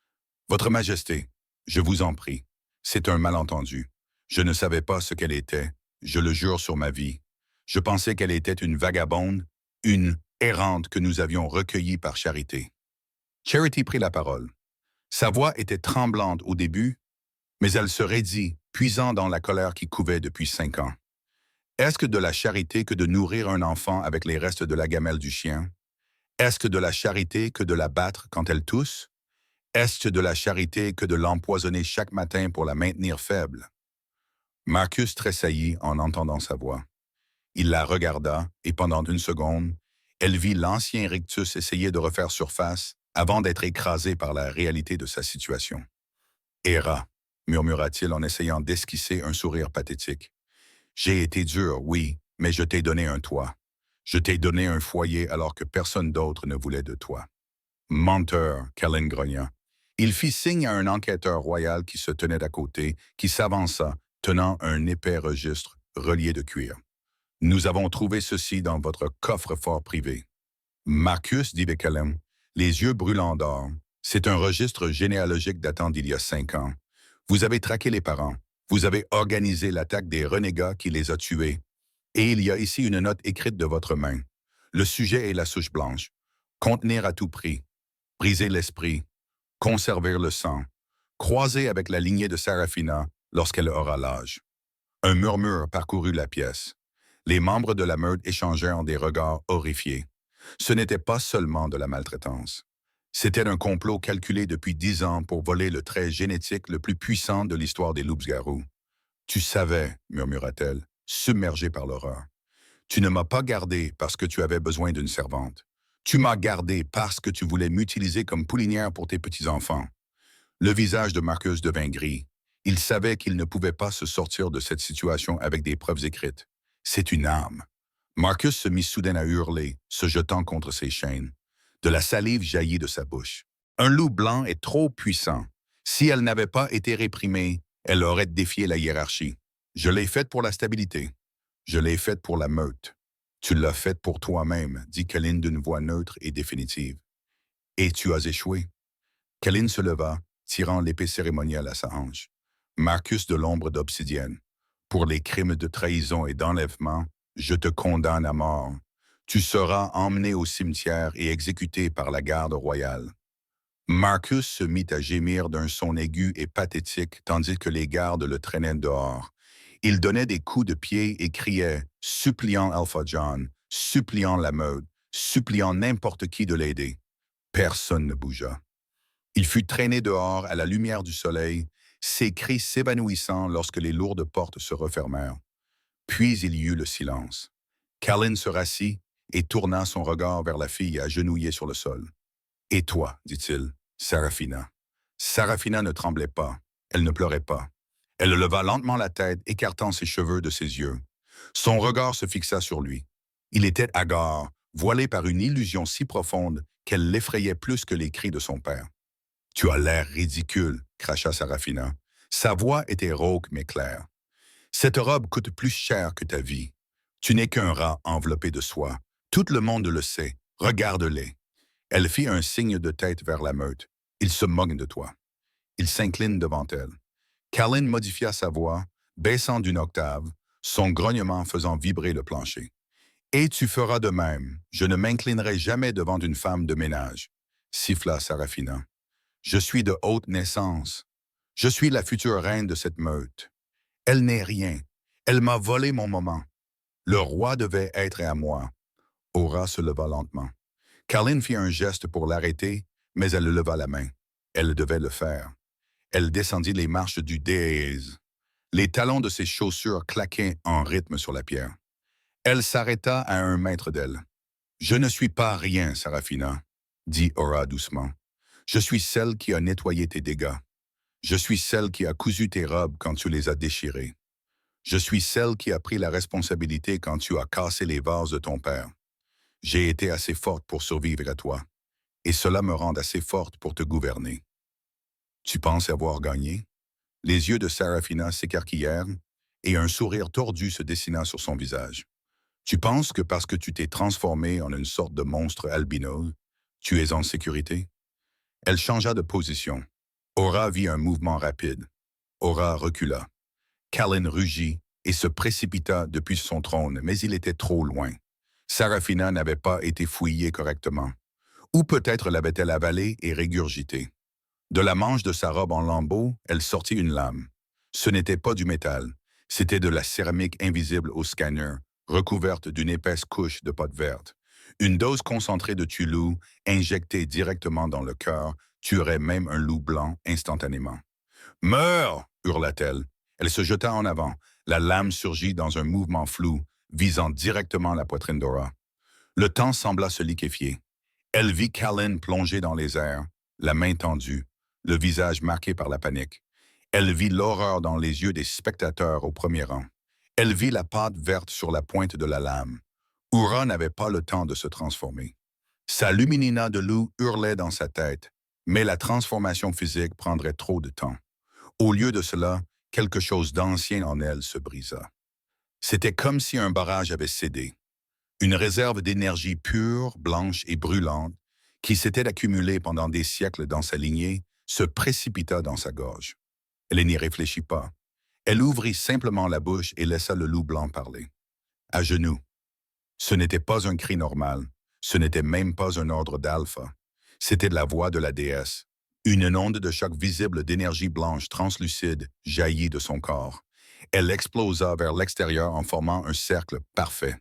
« Votre Majesté, je vous en prie, c'est un malentendu. Je ne savais pas ce qu'elle était, je le jure sur ma vie. Je pensais qu'elle était une vagabonde, une errante que nous avions recueillie par charité. » Charity prit la parole. Sa voix était tremblante au début, mais elle se raidit, puisant dans la colère qui couvait depuis 5 ans. Est-ce que de la charité que de nourrir un enfant avec les restes de la gamelle du chien? Est-ce que de la charité que de la battre quand elle tousse? Est-ce de la charité que de l'empoisonner chaque matin pour la maintenir faible? Marcus tressaillit en entendant sa voix. Il la regarda, et pendant une seconde, elle vit l'ancien rictus essayer de refaire surface avant d'être écrasé par la réalité de sa situation. « Héra, » murmura-t-il en essayant d'esquisser un sourire pathétique. « J'ai été dur, oui, mais je t'ai donné un toit. Je t'ai donné un foyer alors que personne d'autre ne voulait de toi. » « Menteur, » Callan grogna. Il fit signe à un enquêteur royal qui se tenait à côté, qui s'avança, tenant un épais registre relié de cuir. « Nous avons trouvé ceci dans votre coffre-fort privé. » « Marcus, dit Callan, Les yeux brûlants d'or. C'est un registre généalogique datant d'il y a 5 ans. Vous avez traqué les parents. Vous avez organisé l'attaque des renégats qui les a tués. Et il y a ici une note écrite de votre main. Le sujet est la souche blanche. Contenir à tout prix. Briser l'esprit. Conserver le sang. Croiser avec la lignée de Sarafina lorsqu'elle aura l'âge. Un murmure parcourut la pièce. Les membres de la meute échangèrent des regards horrifiés. Ce n'était pas seulement de la maltraitance. C'était un complot calculé depuis 10 ans pour voler le trait génétique le plus puissant de l'histoire des loups-garous. Tu savais, murmura-t-elle, submergée par l'horreur. Tu ne m'as pas gardé parce que tu avais besoin d'une servante. Tu m'as gardé parce que tu voulais m'utiliser comme poulinière pour tes petits-enfants. Le visage de Marcus devint gris. Il savait qu'il ne pouvait pas se sortir de cette situation avec des preuves écrites. C'est une arme. Marcus se mit soudain à hurler, se jetant contre ses chaînes. De la salive jaillit de sa bouche. Un loup blanc est trop puissant. Si elle n'avait pas été réprimée, elle aurait défié la hiérarchie. Je l'ai faite pour la stabilité. Je l'ai faite pour la meute. Tu l'as faite pour toi-même, dit Colin d'une voix neutre et définitive. Et tu as échoué. Colin se leva, tirant l'épée cérémonielle à sa hanche. Marcus de l'ombre d'obsidienne. Pour les crimes de trahison et d'enlèvement, je te condamne à mort. Tu seras emmené au cimetière et exécuté par la garde royale. Marcus se mit à gémir d'un son aigu et pathétique tandis que les gardes le traînaient dehors. Il donnait des coups de pied et criait, suppliant Alpha John, suppliant la meute, suppliant n'importe qui de l'aider. Personne ne bougea. Il fut traîné dehors à la lumière du soleil, ses cris s'évanouissant lorsque les lourdes portes se refermèrent. Puis il y eut le silence. Callan se rassit et tourna son regard vers la fille agenouillée sur le sol. « Et toi, dit-il, Sarafina. » Sarafina ne tremblait pas, elle ne pleurait pas. Elle leva lentement la tête, écartant ses cheveux de ses yeux. Son regard se fixa sur lui. Il était hagard, voilé par une illusion si profonde qu'elle l'effrayait plus que les cris de son père. « Tu as l'air ridicule, » cracha Sarafina. Sa voix était rauque mais claire. « Cette robe coûte plus cher que ta vie. Tu n'es qu'un rat enveloppé de soie. Tout le monde le sait. Regarde-les. » Elle fit un signe de tête vers la meute. « Ils se moquent de toi. » Il s'incline devant elle. Callan modifia sa voix, baissant d'une octave, son grognement faisant vibrer le plancher. « Et tu feras de même. Je ne m'inclinerai jamais devant une femme de ménage. » Siffla Sarafina. « Je suis de haute naissance. Je suis la future reine de cette meute. Elle n'est rien. Elle m'a volé mon moment. Le roi devait être à moi. » Aura se leva lentement. Callan fit un geste pour l'arrêter, mais elle leva la main. Elle devait le faire. Elle descendit les marches du dais. Les talons de ses chaussures claquaient en rythme sur la pierre. Elle s'arrêta à 1 mètre d'elle. « Je ne suis pas rien, Sarafina, » dit Aura doucement. « Je suis celle qui a nettoyé tes dégâts. Je suis celle qui a cousu tes robes quand tu les as déchirées. Je suis celle qui a pris la responsabilité quand tu as cassé les vases de ton père. J'ai été assez forte pour survivre à toi, et cela me rend assez forte pour te gouverner. » Tu penses avoir gagné? Les yeux de Sarafina s'écarquillèrent et un sourire tordu se dessina sur son visage. Tu penses que parce que tu t'es transformé en une sorte de monstre albino, tu es en sécurité? Elle changea de position. Aura vit un mouvement rapide. Aura recula. Callan rugit et se précipita depuis son trône, mais il était trop loin. Sarafina n'avait pas été fouillée correctement. Ou peut-être l'avait-elle avalée et régurgitée. De la manche de sa robe en lambeaux, elle sortit une lame. Ce n'était pas du métal, c'était de la céramique invisible au scanner, recouverte d'une épaisse couche de pâte verte. Une dose concentrée de Tulou, injectée directement dans le cœur, tuerait même un loup blanc instantanément. « Meurs !» hurla-t-elle. Elle se jeta en avant. La lame surgit dans un mouvement flou, visant directement la poitrine d'Aura. Le temps sembla se liquéfier. Elle vit Callan plonger dans les airs, la main tendue, le visage marqué par la panique. Elle vit l'horreur dans les yeux des spectateurs au premier rang. Elle vit la pâte verte sur la pointe de la lame. Aura n'avait pas le temps de se transformer. Sa luminina de loup hurlait dans sa tête, mais la transformation physique prendrait trop de temps. Au lieu de cela, quelque chose d'ancien en elle se brisa. C'était comme si un barrage avait cédé. Une réserve d'énergie pure, blanche et brûlante qui s'était accumulé pendant des siècles dans sa lignée, se précipita dans sa gorge. Elle n'y réfléchit pas. Elle ouvrit simplement la bouche et laissa le loup blanc parler. À genoux. Ce n'était pas un cri normal. Ce n'était même pas un ordre d'alpha. C'était la voix de la déesse. Une onde de choc visible d'énergie blanche translucide jaillit de son corps. Elle explosa vers l'extérieur en formant un cercle parfait.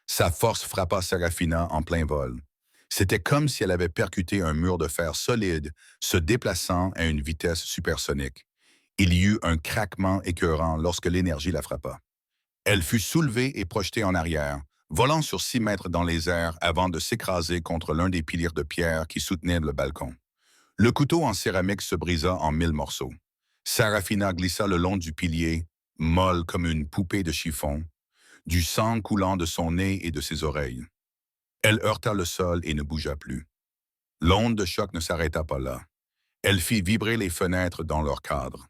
Sa force frappa Serafina en plein vol. C'était comme si elle avait percuté un mur de fer solide, se déplaçant à une vitesse supersonique. Il y eut un craquement écœurant lorsque l'énergie la frappa. Elle fut soulevée et projetée en arrière, volant sur 6 mètres dans les airs avant de s'écraser contre l'un des piliers de pierre qui soutenaient le balcon. Le couteau en céramique se brisa en 1000 morceaux. Serafina glissa le long du pilier, molle comme une poupée de chiffon, du sang coulant de son nez et de ses oreilles. Elle heurta le sol et ne bougea plus. L'onde de choc ne s'arrêta pas là. Elle fit vibrer les fenêtres dans leur cadre.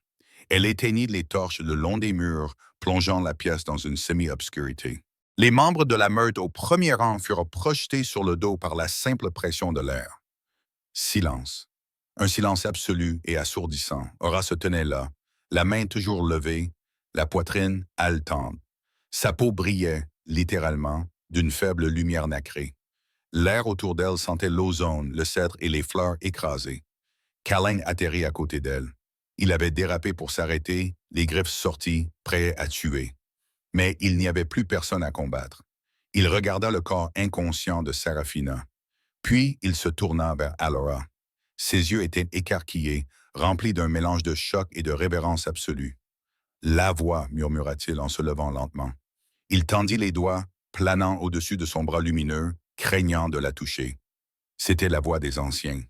Elle éteignit les torches le long des murs, plongeant la pièce dans une semi-obscurité. Les membres de la meute au premier rang furent projetés sur le dos par la simple pression de l'air. Silence. Un silence absolu et assourdissant. Ora se tenait là, la main toujours levée, la poitrine haletante. Sa peau brillait, littéralement, d'une faible lumière nacrée. L'air autour d'elle sentait l'ozone, le cèdre et les fleurs écrasées. Calin atterrit à côté d'elle. Il avait dérapé pour s'arrêter, les griffes sorties, prêt à tuer. Mais il n'y avait plus personne à combattre. Il regarda le corps inconscient de Serafina. Puis il se tourna vers Allura. Ses yeux étaient écarquillés, remplis d'un mélange de choc et de révérence absolue. « La voix » murmura-t-il en se levant lentement. Il tendit les doigts, planant au-dessus de son bras lumineux, craignant de la toucher. C'était la voix des anciens.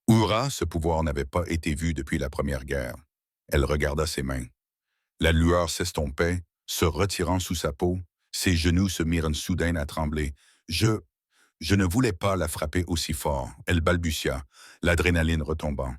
Ura, ce pouvoir n'avait pas été vu depuis la Première Guerre. Elle regarda ses mains. La lueur s'estompait, se retirant sous sa peau, ses genoux se mirent soudain à trembler. Je ne voulais pas la frapper aussi fort, elle balbutia, l'adrénaline retombant.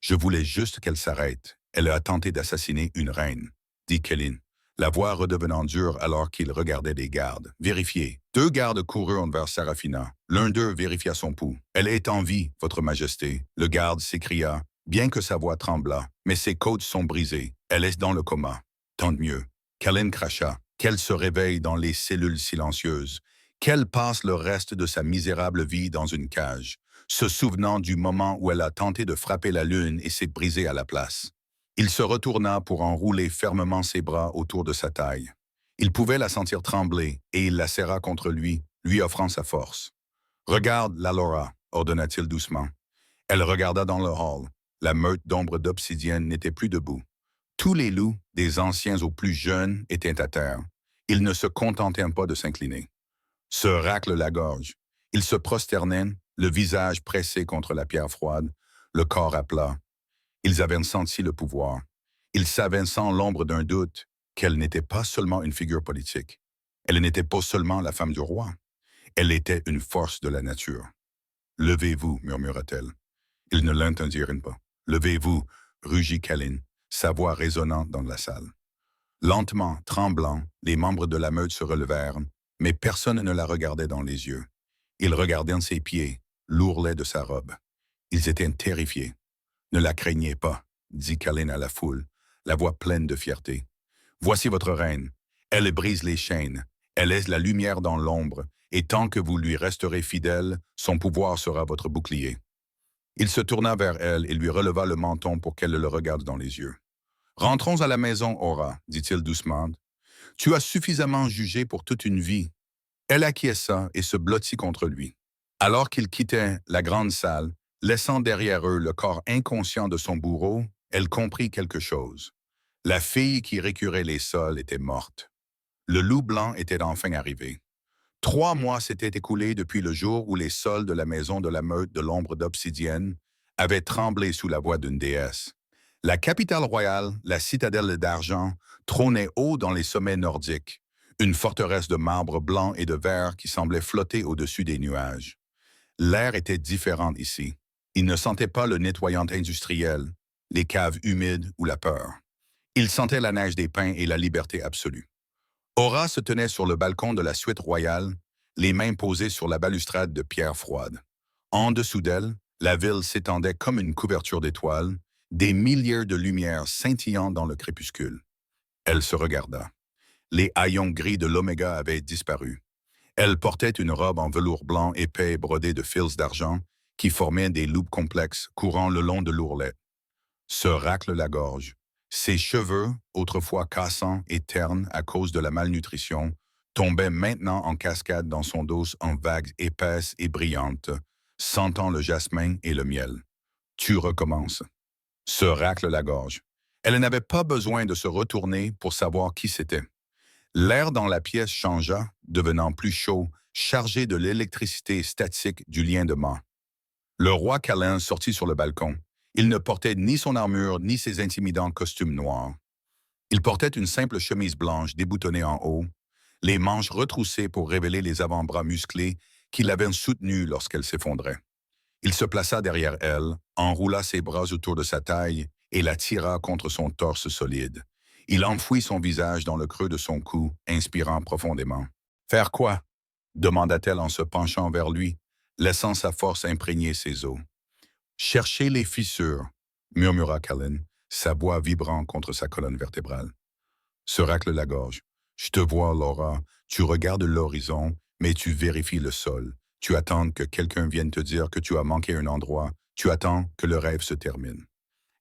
Je voulais juste qu'elle s'arrête. Elle a tenté d'assassiner une reine, dit Kellyn, la voix redevenant dure alors qu'il regardait les gardes. Vérifiez. 2 gardes coururent vers Serafina. L'un d'eux vérifia son pouls. Elle est en vie, votre majesté. Le garde s'écria, bien que sa voix tremblât. Mais ses côtes sont brisées. Elle est dans le coma. Tant de mieux. Kellyn cracha. Qu'elle se réveille dans les cellules silencieuses. Qu'elle passe le reste de sa misérable vie dans une cage, se souvenant du moment où elle a tenté de frapper la lune et s'est brisée à la place. Il se retourna pour enrouler fermement ses bras autour de sa taille. Il pouvait la sentir trembler et il la serra contre lui, lui offrant sa force. « Regarde, Lalora » ordonna-t-il doucement. Elle regarda dans le hall. La meute d'ombre d'obsidienne n'était plus debout. Tous les loups, des anciens aux plus jeunes, étaient à terre. Ils ne se contentaient pas de s'incliner. Se racle la gorge. Ils se prosternaient, le visage pressé contre la pierre froide, le corps à plat. Ils avaient senti le pouvoir. Ils savaient sans l'ombre d'un doute qu'elle n'était pas seulement une figure politique. Elle n'était pas seulement la femme du roi. Elle était une force de la nature. « Levez-vous, murmura-t-elle. Ils ne l'entendirent pas. « Levez-vous, rugit Kellyn, sa voix résonnante dans la salle. Lentement, tremblant, les membres de la meute se relevèrent, mais personne ne la regardait dans les yeux. Ils regardaient ses pieds, l'ourlet de sa robe. Ils étaient terrifiés. « Ne la craignez pas, » dit Kellyn à la foule, la voix pleine de fierté. « Voici votre reine. Elle brise les chaînes. Elle est la lumière dans l'ombre, et tant que vous lui resterez fidèle, son pouvoir sera votre bouclier. » Il se tourna vers elle et lui releva le menton pour qu'elle le regarde dans les yeux. « Rentrons à la maison, Ora, dit-il doucement. Tu as suffisamment jugé pour toute une vie. » Elle acquiesça et se blottit contre lui. Alors qu'ils quittaient la grande salle, laissant derrière eux le corps inconscient de son bourreau, elle comprit quelque chose. La fille qui récurait les sols était morte. Le loup blanc était enfin arrivé. 3 mois s'étaient écoulés depuis le jour où les sols de la maison de la meute de l'ombre d'obsidienne avaient tremblé sous la voix d'une déesse. La capitale royale, la citadelle d'argent, trônait haut dans les sommets nordiques, une forteresse de marbre blanc et de vert qui semblait flotter au-dessus des nuages. L'air était différent ici. Il ne sentait pas le nettoyant industriel, les caves humides ou la peur. Il sentait la neige des pins et la liberté absolue. Ora se tenait sur le balcon de la suite royale, les mains posées sur la balustrade de pierre froide. En dessous d'elle, la ville s'étendait comme une couverture d'étoiles, des milliers de lumières scintillant dans le crépuscule. Elle se regarda. Les haillons gris de l'Oméga avaient disparu. Elle portait une robe en velours blanc épais brodée de fils d'argent qui formaient des loupes complexes courant le long de l'ourlet. Se racle la gorge. Ses cheveux, autrefois cassants et ternes à cause de la malnutrition, tombaient maintenant en cascade dans son dos en vagues épaisses et brillantes, sentant le jasmin et le miel. Tu recommences. Se racle la gorge. Elle n'avait pas besoin de se retourner pour savoir qui c'était. L'air dans la pièce changea, devenant plus chaud, chargé de l'électricité statique du lien de mât. Le roi Calin sortit sur le balcon. Il ne portait ni son armure ni ses intimidants costumes noirs. Il portait une simple chemise blanche déboutonnée en haut, les manches retroussées pour révéler les avant-bras musclés qui l'avaient soutenue lorsqu'elle s'effondrait. Il se plaça derrière elle, enroula ses bras autour de sa taille et la tira contre son torse solide. Il enfouit son visage dans le creux de son cou, inspirant profondément. « Faire quoi ?» demanda-t-elle en se penchant vers lui, laissant sa force imprégner ses os. « Chercher les fissures », murmura Callan, sa voix vibrant contre sa colonne vertébrale. Se racle la gorge. « Je te vois, Laura. Tu regardes l'horizon, mais tu vérifies le sol. Tu attends que quelqu'un vienne te dire que tu as manqué un endroit. Tu attends que le rêve se termine. »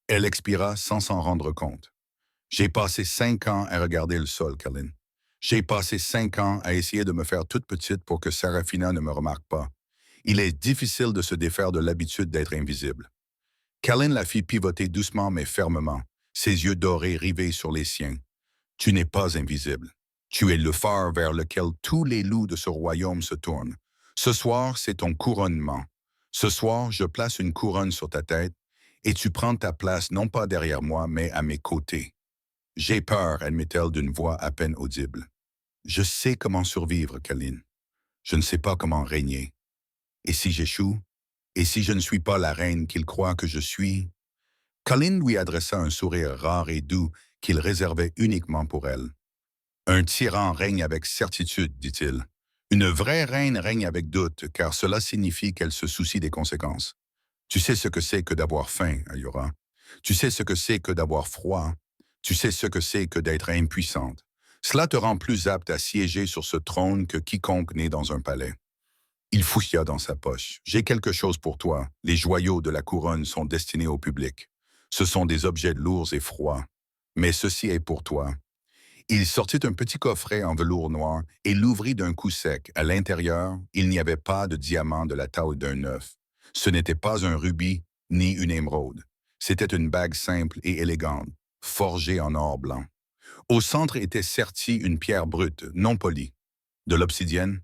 Elle expira sans s'en rendre compte. « J'ai passé 5 ans à regarder le sol, Callan. J'ai passé 5 ans à essayer de me faire toute petite pour que Sarafina ne me remarque pas. Il est difficile de se défaire de l'habitude d'être invisible. » Callan la fit pivoter doucement mais fermement, ses yeux dorés rivés sur les siens. « Tu n'es pas invisible. Tu es le phare vers lequel tous les loups de ce royaume se tournent. Ce soir, c'est ton couronnement. Ce soir, je place une couronne sur ta tête et tu prends ta place non pas derrière moi, mais à mes côtés. » « J'ai peur, » admit-elle d'une voix à peine audible. « Je sais comment survivre, Callan. Je ne sais pas comment régner. Et si j'échoue? Et si je ne suis pas la reine qu'il croit que je suis? » Callan lui adressa un sourire rare et doux qu'il réservait uniquement pour elle. « Un tyran règne avec certitude, dit-il. Une vraie reine règne avec doute, car cela signifie qu'elle se soucie des conséquences. Tu sais ce que c'est que d'avoir faim, Ayora. Tu sais ce que c'est que d'avoir froid. Tu sais ce que c'est que d'être impuissante. Cela te rend plus apte à siéger sur ce trône que quiconque né dans un palais. » Il fouilla dans sa poche. « J'ai quelque chose pour toi. Les joyaux de la couronne sont destinés au public. Ce sont des objets lourds et froids. Mais ceci est pour toi. » Il sortit un petit coffret en velours noir et l'ouvrit d'un coup sec. À l'intérieur, il n'y avait pas de diamant de la taille d'un œuf. Ce n'était pas un rubis ni une émeraude. C'était une bague simple et élégante, forgée en or blanc. Au centre était sertie une pierre brute, non polie. De l'obsidienne?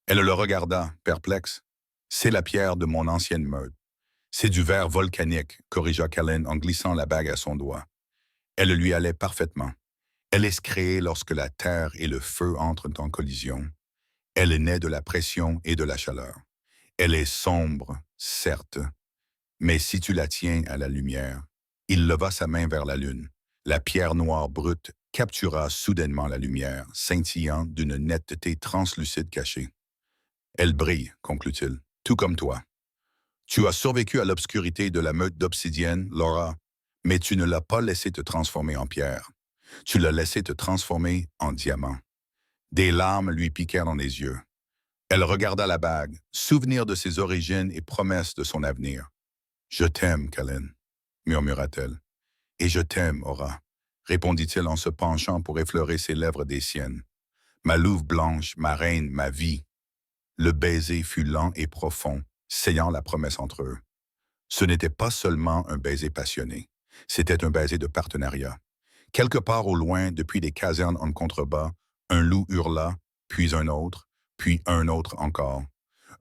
Elle le regarda, perplexe. « C'est la pierre de mon ancienne meute. »« C'est du verre volcanique, » corrigea Callan en glissant la bague à son doigt. Elle lui allait parfaitement. Elle est créée lorsque la terre et le feu entrent en collision. Elle naît de la pression et de la chaleur. Elle est sombre, certes, mais si tu la tiens à la lumière, il leva sa main vers la lune. La pierre noire brute captura soudainement la lumière, scintillant d'une netteté translucide cachée. « Elle brille, » conclut-il, « tout comme toi. Tu as survécu à l'obscurité de la meute d'obsidienne, Laura, mais tu ne l'as pas laissé te transformer en pierre. Tu l'as laissé te transformer en diamant. » Des larmes lui piquèrent dans les yeux. Elle regarda la bague, souvenir de ses origines et promesse de son avenir. « Je t'aime, Callan, » murmura-t-elle. « Et je t'aime, Aura, » répondit-il en se penchant pour effleurer ses lèvres des siennes. « Ma louve blanche, ma reine, ma vie. » Le baiser fut lent et profond, scellant la promesse entre eux. Ce n'était pas seulement un baiser passionné, c'était un baiser de partenariat. Quelque part au loin, depuis les casernes en contrebas, un loup hurla, puis un autre encore.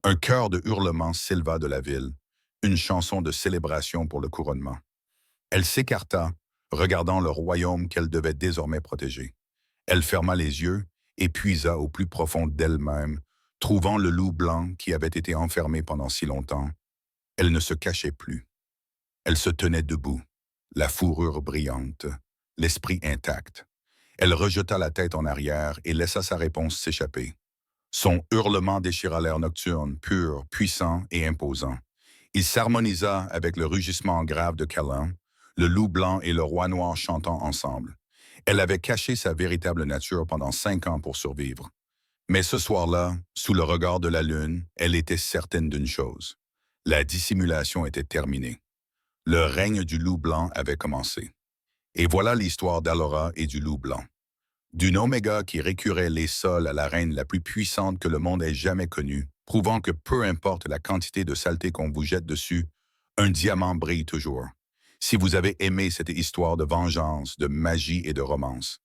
Un chœur de hurlements s'éleva de la ville, une chanson de célébration pour le couronnement. Elle s'écarta, regardant le royaume qu'elle devait désormais protéger. Elle ferma les yeux et puisa au plus profond d'elle-même, trouvant le loup blanc qui avait été enfermé pendant si longtemps. Elle ne se cachait plus. Elle se tenait debout, la fourrure brillante, l'esprit intact. Elle rejeta la tête en arrière et laissa sa réponse s'échapper. Son hurlement déchira l'air nocturne, pur, puissant et imposant. Il s'harmonisa avec le rugissement grave de Callan, le loup blanc et le roi noir chantant ensemble. Elle avait caché sa véritable nature pendant 5 ans pour survivre. Mais ce soir-là, sous le regard de la lune, elle était certaine d'une chose. La dissimulation était terminée. Le règne du loup blanc avait commencé. Et voilà l'histoire d'Allura et du loup blanc. D'une oméga qui récurait les sols à la reine la plus puissante que le monde ait jamais connue, prouvant que peu importe la quantité de saleté qu'on vous jette dessus, un diamant brille toujours. Si vous avez aimé cette histoire de vengeance, de magie et de romance,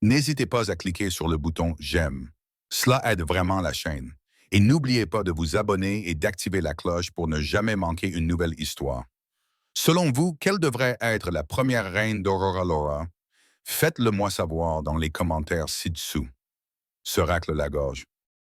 n'hésitez pas à cliquer sur le bouton «J'aime». Cela aide vraiment la chaîne. Et n'oubliez pas de vous abonner et d'activer la cloche pour ne jamais manquer une nouvelle histoire. Selon vous, quelle devrait être la première reine d'Aurora Laura? Faites-le moi savoir dans les commentaires ci-dessous. Se racle la gorge.